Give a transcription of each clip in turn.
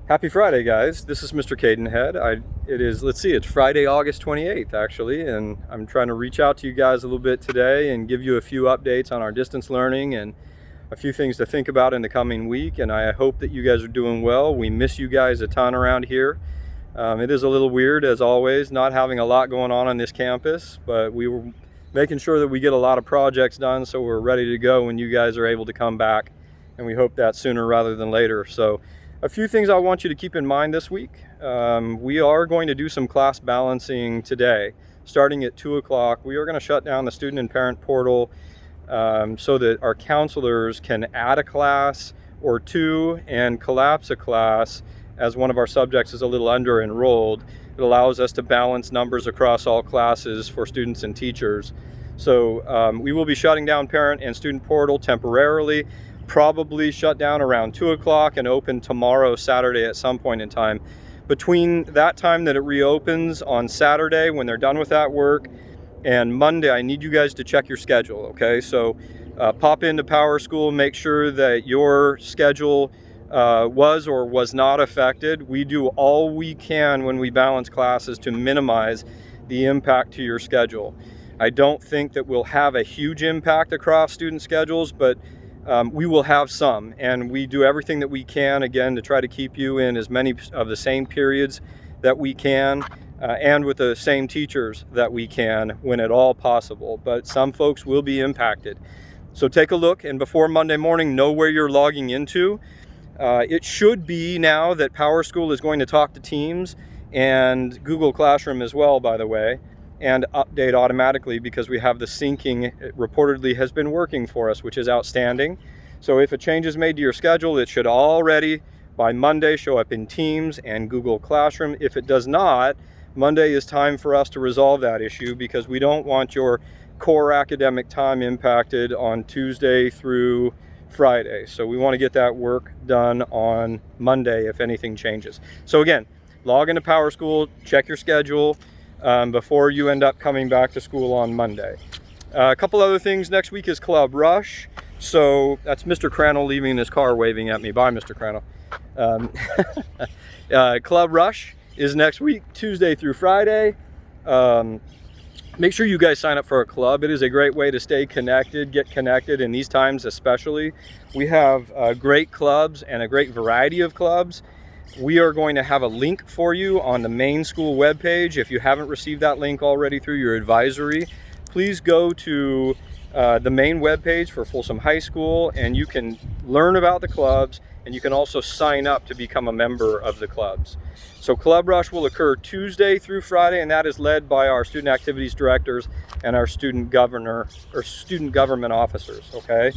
Happy Friday, guys. This is Mr. Cadenhead. It's Friday, August 28th, actually, and I'm trying to reach out to you guys a little bit today and give you a few updates on our distance learning and a few things to think about in the coming week, and I hope that you guys are doing well. We miss you guys a ton around here. It is a little weird, as always, not having a lot going on this campus, but we were making sure that we get a lot of projects done so we're ready to go when you guys are able to come back, and we hope that sooner rather than later. So a few things I want you to keep in mind this week. We are going to do some class balancing today. Starting at 2 o'clock, we are going to shut down the student and parent portal so that our counselors can add a class or two and collapse a class as one of our subjects is a little under enrolled. It allows us to balance numbers across all classes for students and teachers. So we will be shutting down parent and student portal temporarily. Probably shut down around 2 o'clock and open tomorrow, Saturday, at some point in time. Between that time that it reopens on Saturday, when they're done with that work, and Monday, I need you guys to check your schedule, okay? So pop into PowerSchool, make sure that your schedule was or was not affected. We do all we can when we balance classes to minimize the impact to your schedule. I don't think that we'll have a huge impact across student schedules, but we will have some, and we do everything that we can, again, to try to keep you in as many of the same periods that we can and with the same teachers that we can when at all possible. But some folks will be impacted. So take a look, and before Monday morning, know where you're logging into. It should be now that PowerSchool is going to talk to Teams and Google Classroom as well, by the way, and update automatically because we have the syncing. It reportedly has been working for us, which is outstanding. So if a change is made to your schedule, it should already by Monday show up in Teams and Google Classroom. If it does not, Monday is time for us to resolve that issue because we don't want your core academic time impacted on Tuesday through Friday. So we want to get that work done on Monday if anything changes. So again, log into PowerSchool, check your schedule before you end up coming back to school on Monday. A couple other things. Next week is Club Rush. So that's Mr. Crannell leaving his car waving at me. Bye, Mr. Crannell. Club Rush is next week, Tuesday through Friday. Make sure you guys sign up for a club. It is a great way to stay connected, get connected in these times especially. We have great clubs and a great variety of clubs. We are going to have a link for you on the main school webpage. If you haven't received that link already through your advisory, please go to the main webpage for Folsom High School, and you can learn about the clubs, and you can also sign up to become a member of the clubs. So Club Rush will occur Tuesday through Friday, and that is led by our student activities directors and our student government officers, okay?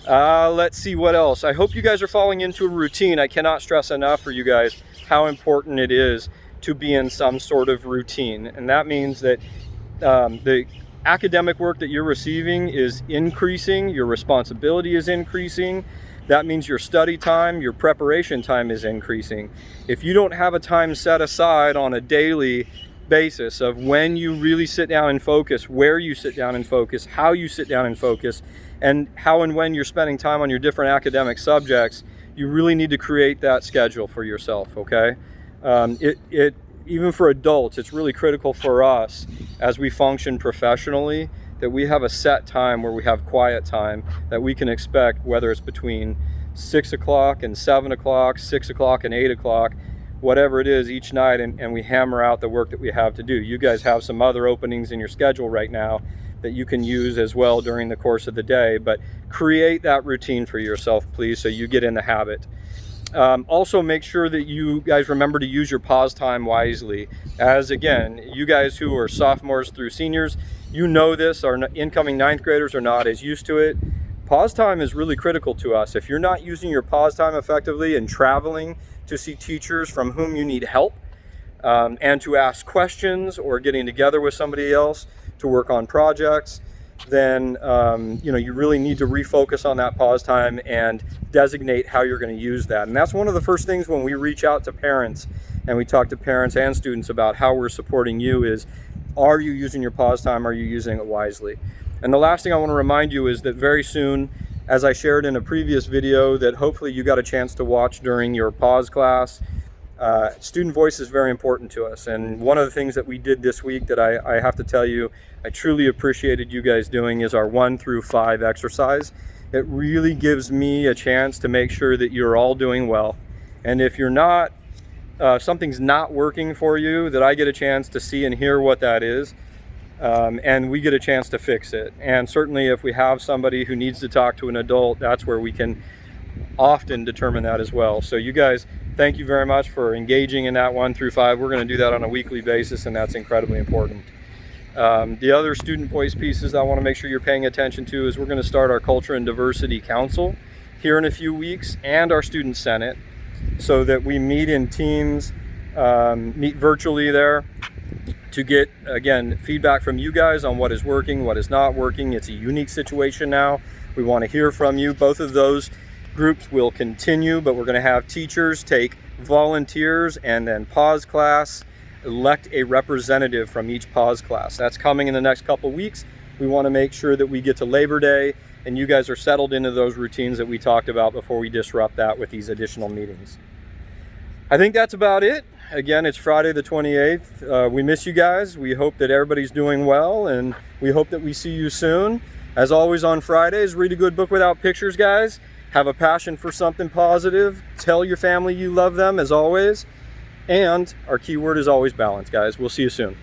Let's see what else. I hope you guys are falling into a routine. I cannot stress enough for you guys how important it is to be in some sort of routine. And that means that the academic work that you're receiving is increasing, your responsibility is increasing. That means your study time, your preparation time is increasing. If you don't have a time set aside on a daily basis of when you really sit down and focus, where you sit down and focus, how you sit down and focus, and how and when you're spending time on your different academic subjects, you really need to create that schedule for yourself, okay? Even for adults, it's really critical for us as we function professionally that we have a set time where we have quiet time that we can expect, whether it's between 6 o'clock and 7 o'clock, 6 o'clock and 8 o'clock, whatever it is each night, and we hammer out the work that we have to do. You guys have some other openings in your schedule right now that you can use as well during the course of the day, but create that routine for yourself, please, so you get in the habit. Also, make sure that you guys remember to use your pause time wisely. As again, you guys who are sophomores through seniors, you know this, our incoming ninth graders are not as used to it. Pause time is really critical to us. If you're not using your pause time effectively and traveling to see teachers from whom you need help and to ask questions or getting together with somebody else to work on projects, then you really need to refocus on that pause time and designate how you're going to use that. And that's one of the first things when we reach out to parents and we talk to parents and students about how we're supporting you is, are you using your pause time? Are you using it wisely? And the last thing I want to remind you is that very soon, as I shared in a previous video that hopefully you got a chance to watch during your pause class, Student voice is very important to us, and one of the things that we did this week that I have to tell you I truly appreciated you guys doing is our 1 through 5 exercise. It really gives me a chance to make sure that you're all doing well, and if you're not, something's not working for you, that I get a chance to see and hear what that is, and we get a chance to fix it. And certainly if we have somebody who needs to talk to an adult, that's where we can often determine that as well. So you guys, thank you very much for engaging in that 1 through 5. We're going to do that on a weekly basis, and that's incredibly important. The other student voice pieces I want to make sure you're paying attention to is we're going to start our Culture and Diversity Council here in a few weeks, and our Student Senate, so that we meet in teams, meet virtually there, to get, again, feedback from you guys on what is working, what is not working. It's a unique situation now. We want to hear from you. Both of those groups will continue, but we're going to have teachers take volunteers and then pause class, elect a representative from each pause class. That's coming in the next couple weeks. We want to make sure that we get to Labor Day and you guys are settled into those routines that we talked about before we disrupt that with these additional meetings. I think that's about it. Again, it's Friday the 28th. We miss you guys. We hope that everybody's doing well, and we hope that we see you soon. As always on Fridays, read a good book without pictures, guys. Have a passion for something positive. Tell your family you love them, as always. And our key word is always balance, guys. We'll see you soon.